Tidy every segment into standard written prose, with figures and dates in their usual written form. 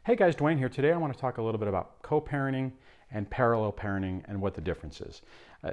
Hey guys, Dwayne here. Today I want to talk a little bit about co-parenting and parallel parenting and what the difference is.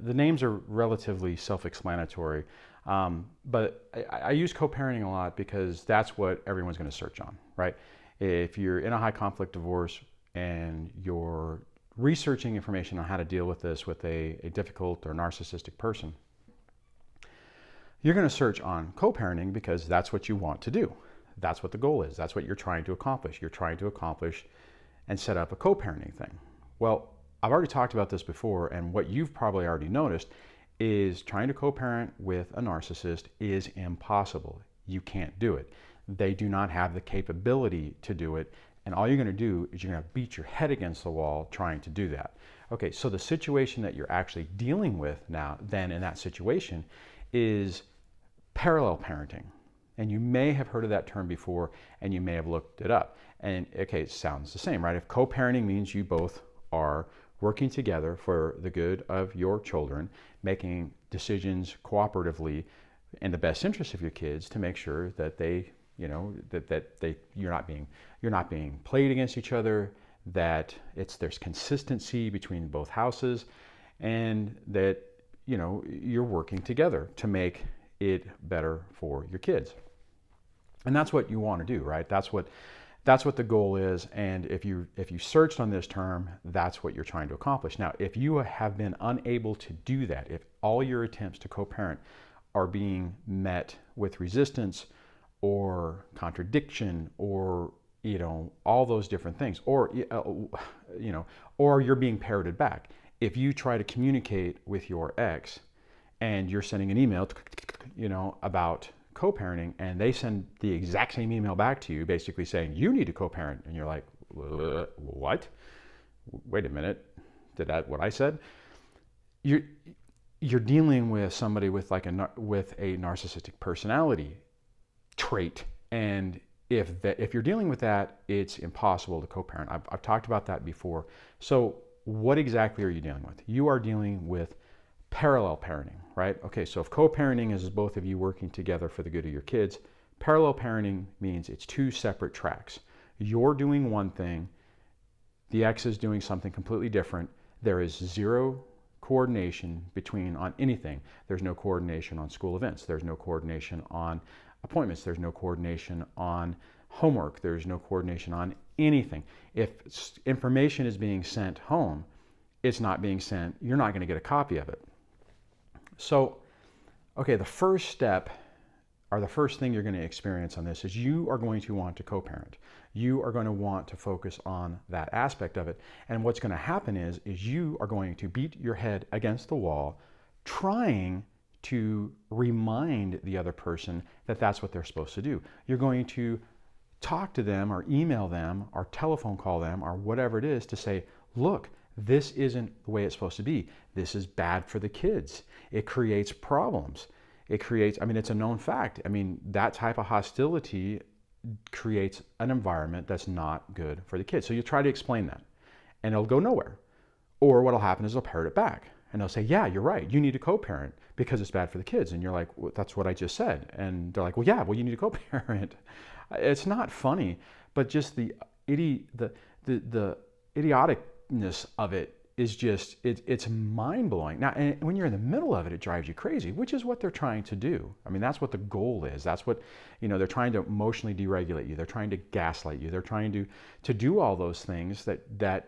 The names are relatively self-explanatory, but I use co-parenting a lot because that's what everyone's going to search on, right? If you're in a high conflict divorce and you're researching information on how to deal with this with a difficult or narcissistic person, you're going to search on co-parenting because that's what you want to do. That's what the goal is. That's what you're trying to accomplish. You're trying to accomplish and set up a co-parenting thing. Well, I've already talked about this before, and what you've probably already noticed is trying to co-parent with a narcissist is impossible. You can't do it. They do not have the capability to do it, and all you're going to do is you're going to beat your head against the wall trying to do that. Okay, so the situation that you're actually dealing with now, then in that situation, is parallel parenting. And you may have heard of that term before, and you may have looked it up. And okay, it sounds the same, right? If co-parenting means you both are working together for the good of your children, making decisions cooperatively in the best interest of your kids to make sure that they, you're not being played against each other, that there's consistency between both houses, and that you're working together to make it better for your kids. And that's what you want to do, right? That's what the goal is. And if you searched on this term, that's what you're trying to accomplish. Now, if you have been unable to do that, if all your attempts to co-parent are being met with resistance or contradiction or all those different things, or or you're being parroted back. If you try to communicate with your ex and you're sending an email, about co-parenting, and they send the exact same email back to you basically saying you need to co-parent, and you're like, what? Wait a minute, did that what I said? You're dealing with somebody with with a narcissistic personality trait, and if you're dealing with that, it's impossible to co-parent. I've talked about that before. So what exactly are you dealing with? You are dealing with parallel parenting, right? Okay, so if co-parenting is both of you working together for the good of your kids, parallel parenting means it's two separate tracks. You're doing one thing, the ex is doing something completely different. There is zero coordination on anything. There's no coordination on school events. There's no coordination on appointments. There's no coordination on homework. There's no coordination on anything. If information is being sent home, it's not being sent, you're not going to get a copy of it. So, okay, the first step, or the first thing you're going to experience on this is you are going to want to co-parent. You are going to want to focus on that aspect of it. And what's going to happen is you are going to beat your head against the wall trying to remind the other person that that's what they're supposed to do. You're going to talk to them or email them or telephone call them or whatever it is to say, look, this isn't the way it's supposed to be. This is bad for the kids. It creates problems. It's a known fact. That type of hostility creates an environment that's not good for the kids. So you try to explain that, and it'll go nowhere. Or what'll happen is they'll parrot it back, and they'll say, yeah, you're right. You need to co-parent because it's bad for the kids. And you're like, well, that's what I just said. And they're like, well, yeah, you need to co-parent. It's not funny, but just the idioticness of it is just, it's mind-blowing. Now, and when you're in the middle of it, it drives you crazy, which is what they're trying to do. That's what the goal is. That's what, they're trying to emotionally deregulate you. They're trying to gaslight you. They're trying to do all those things that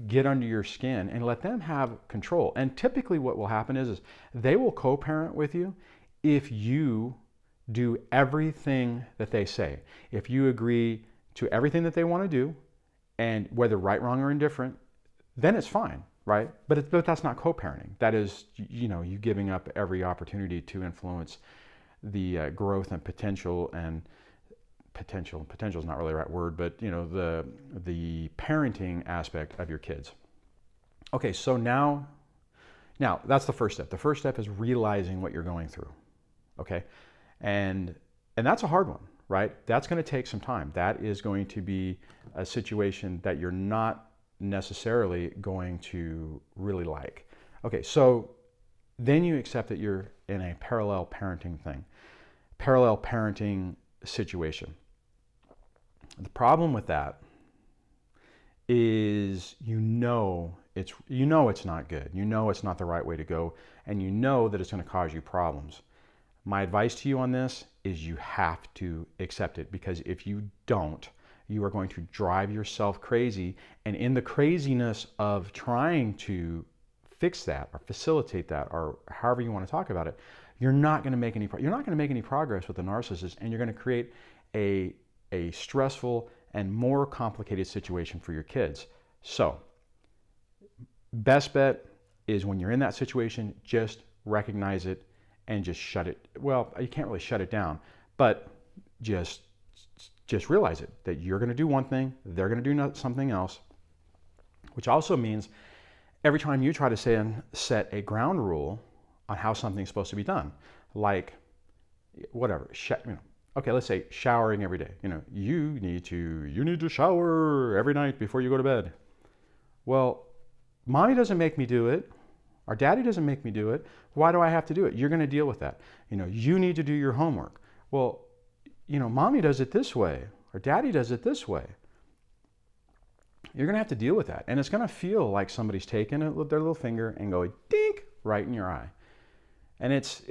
get under your skin and let them have control. And typically what will happen is they will co-parent with you if you do everything that they say. If you agree to everything that they want to do, and whether right, wrong, or indifferent, then it's fine, right? But that's not co-parenting. That is, you giving up every opportunity to influence the growth and potential is not really the right word, but the parenting aspect of your kids. Okay, so now that's the first step. The first step is realizing what you're going through, okay? And that's a hard one, right? That's going to take some time. That is going to be a situation that you're not necessarily going to really like. Okay, so then you accept that you're in a parallel parenting situation. The problem with that is it's not good. You know it's not the right way to go, and you know that it's going to cause you problems. My advice to you on this is you have to accept it, because if you don't, you are going to drive yourself crazy, and in the craziness of trying to fix that or facilitate that, or however you want to talk about it, you're not going to make any progress with the narcissist, and you're going to create a stressful and more complicated situation for your kids. So, best bet is when you're in that situation, just recognize it and just shut it. Well, you can't really shut it down, but just realize it, that you're going to do one thing, they're going to do something else, which also means every time you try to set a ground rule on how something's supposed to be done, like whatever, okay, let's say showering every day. You need to shower every night before you go to bed. Well, mommy doesn't make me do it. Our daddy doesn't make me do it. Why do I have to do it? You're going to deal with that. You need to do your homework. Well, mommy does it this way, or daddy does it this way. You're going to have to deal with that. And it's going to feel like somebody's taking their little finger and going dink right in your eye. And it's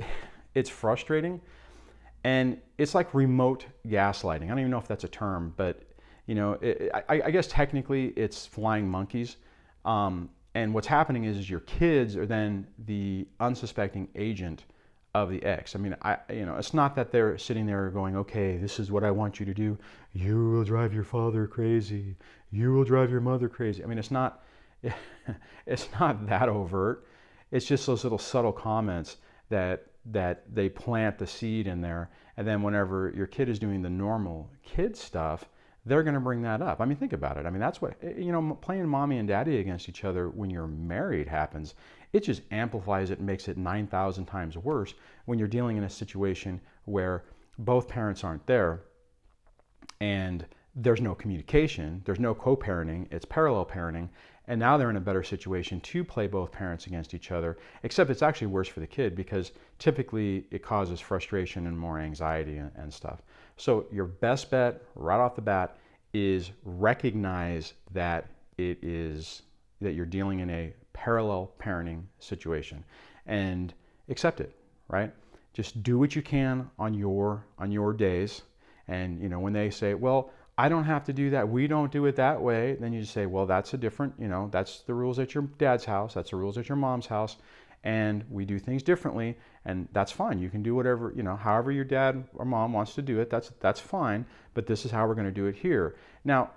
frustrating. And it's like remote gaslighting. I don't even know if that's a term, but I guess technically it's flying monkeys. And what's happening is your kids are then the unsuspecting agent of the ex. I mean, it's not that they're sitting there going, okay, this is what I want you to do. You will drive your father crazy. You will drive your mother crazy. I mean, it's not that overt. It's just those little subtle comments that they plant the seed in there. And then whenever your kid is doing the normal kid stuff, they're going to bring that up. I mean, think about it. I mean, that's what, playing mommy and daddy against each other when you're married happens. It just amplifies it and makes it 9,000 times worse when you're dealing in a situation where both parents aren't there and there's no communication, there's no co-parenting, it's parallel parenting, and now they're in a better situation to play both parents against each other, except it's actually worse for the kid because typically it causes frustration and more anxiety and stuff. So your best bet right off the bat is recognize that you're dealing in a parallel parenting situation and accept it, right? Just do what you can on your days. And when they say, well, I don't have to do that, we don't do it that way, then you just say, well, that's a different, that's the rules at your dad's house, that's the rules at your mom's house, and we do things differently, and that's fine. You can do whatever, however your dad or mom wants to do it, that's fine, but this is how we're going to do it here. Now,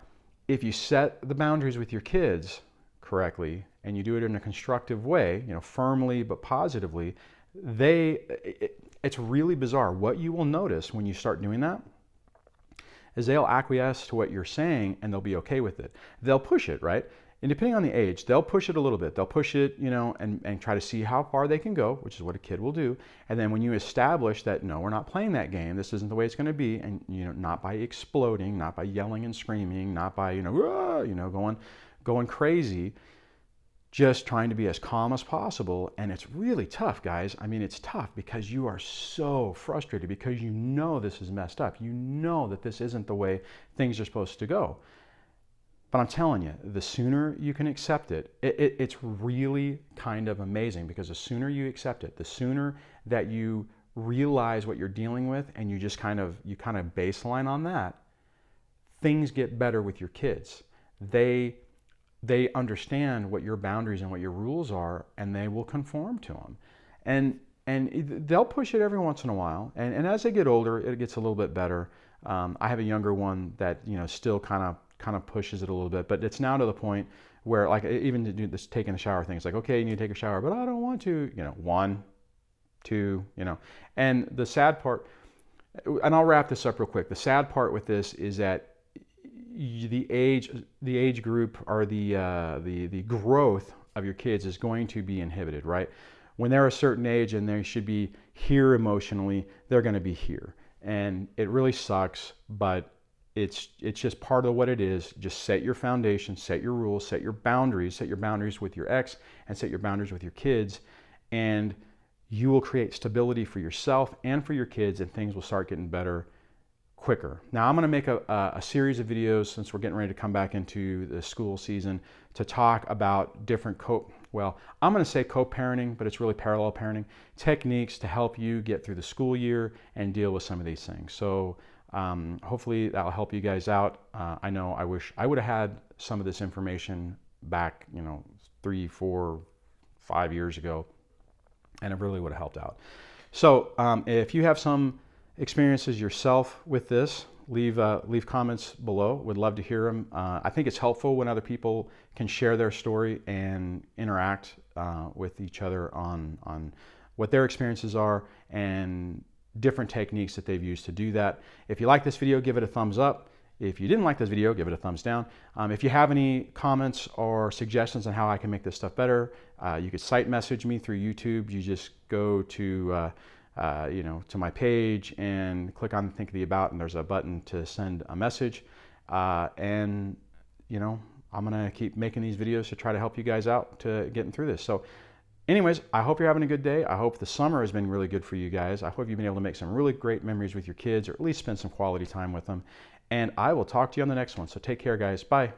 if you set the boundaries with your kids correctly, and you do it in a constructive way, firmly but positively, it's really bizarre. What you will notice when you start doing that is they'll acquiesce to what you're saying and they'll be okay with it. They'll push it, right? And depending on the age, they'll push it a little bit. They'll push it, and try to see how far they can go, which is what a kid will do. And then when you establish that, no, we're not playing that game, this isn't the way it's going to be, and not by exploding, not by yelling and screaming, not by going crazy, just trying to be as calm as possible. And it's really tough, guys. I mean, it's tough because you are so frustrated because this is messed up. That this isn't the way things are supposed to go. But I'm telling you, the sooner you can accept it, it's really kind of amazing, because the sooner you accept it, the sooner that you realize what you're dealing with and you just kind of baseline on that, things get better with your kids. They understand what your boundaries and what your rules are, and they will conform to them. And they'll push it every once in a while. And as they get older, it gets a little bit better. I have a younger one that still kind of pushes it a little bit, but it's now to the point where, like, even to do this taking a shower thing, it's like, okay, you need to take a shower, but I don't want to. 1, 2, And the sad part, and I'll wrap this up real quick. The sad part with this is that the age group or the growth of your kids is going to be inhibited, right? When they're a certain age and they should be here emotionally, they're going to be here, and it really sucks, but it's just part of what it is. Just set your foundation, set your rules, set your boundaries with your ex, and set your boundaries with your kids, and you will create stability for yourself and for your kids, and things will start getting better quicker. Now I'm going to make a series of videos since we're getting ready to come back into the school season to talk about different I'm going to say co-parenting, but it's really parallel parenting techniques to help you get through the school year and deal with some of these things. So hopefully that'll help you guys out. I know I wish I would have had some of this information back, 3, 4, 5 years ago, and it really would have helped out. So if you have some experiences yourself with this, leave comments below. Would love to hear them. I think it's helpful when other people can share their story and interact with each other on what their experiences are and different techniques that they've used to do that. If you like this video, give it a thumbs up. If you didn't like this video, give it a thumbs down. If you have any comments or suggestions on how I can make this stuff better, you could site message me through YouTube. You just go to to my page and click on Think of the About, and there's a button to send a message. I'm gonna keep making these videos to try to help you guys out to getting through this. So anyways, I hope you're having a good day. I hope the summer has been really good for you guys. I hope you've been able to make some really great memories with your kids, or at least spend some quality time with them. And I will talk to you on the next one. So take care, guys. Bye.